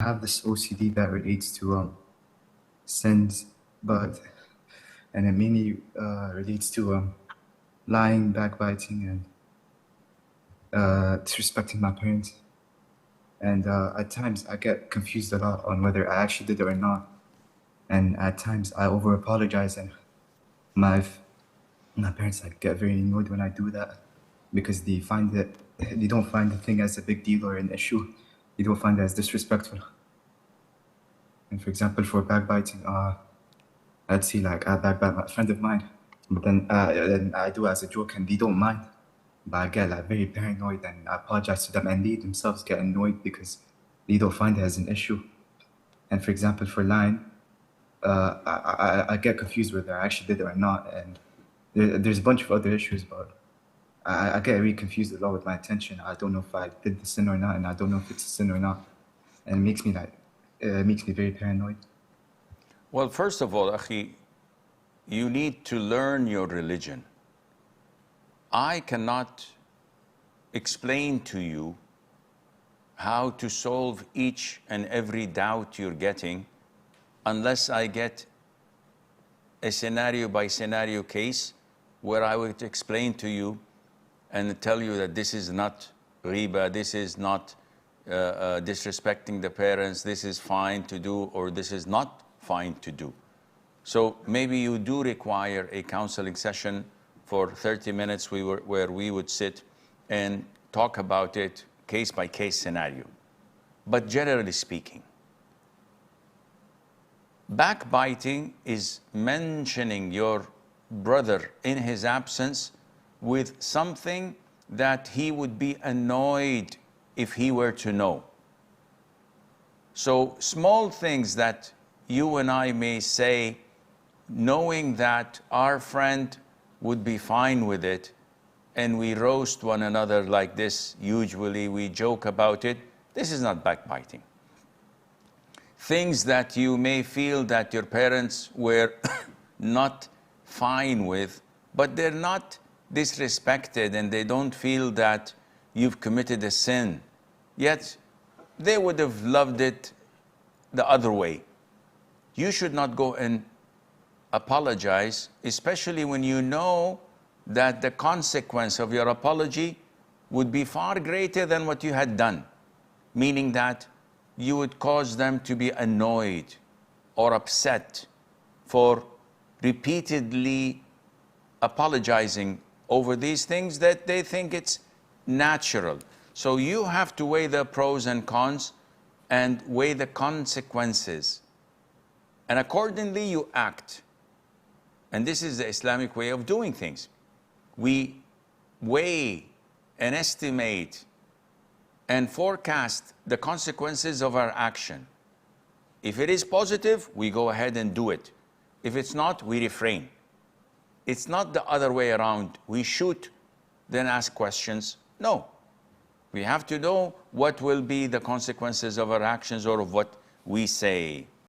I have this OCD that relates to sins, and it mainly relates to lying, backbiting, and disrespecting my parents. And at times I get confused a lot on whether I actually did it or not. And at times I over apologize, and my parents like get very annoyed when I do that because they don't find the thing as a big deal or an issue. They don't find it as disrespectful. And for example, for backbiting, let's see, like I backbite a friend of mine, but then I do as a joke and they don't mind. But I get like very paranoid and I apologize to them, and they themselves get annoyed because they don't find it as an issue. And for example, for lying, I get confused whether I actually did it or not. And there's a bunch of other issues, but I get really confused a lot with my attention. I don't know if I did the sin or not, and I don't know if it's a sin or not. And it makes me very paranoid. Well, first of all, Akhi, you need to learn your religion. I cannot explain to you how to solve each and every doubt you're getting unless I get a scenario by scenario case where I would explain to you and tell you that this is not riba, this is not disrespecting the parents, this is fine to do, or this is not fine to do. So maybe you do require a counseling session for 30 minutes where we would sit and talk about it case by case scenario. But generally speaking, backbiting is mentioning your brother in his absence with something that he would be annoyed if he were to know. So small things that you and I may say, knowing that our friend would be fine with it, and we roast one another like this, usually we joke about it, this is not backbiting. Things that you may feel that your parents were not fine with, but they're not disrespected and they don't feel that you've committed a sin, yet they would have loved it the other way. You should not go and apologize, especially when you know that the consequence of your apology would be far greater than what you had done, meaning that you would cause them to be annoyed or upset for repeatedly apologizing over these things that they think it's natural. So you have to weigh the pros and cons and weigh the consequences. And accordingly you act. And this is the Islamic way of doing things. We weigh and estimate and forecast the consequences of our action. If it is positive, we go ahead and do it. If it's not, we refrain. It's not the other way around. We shoot, then ask questions. No. We have to know what will be the consequences of our actions or of what we say.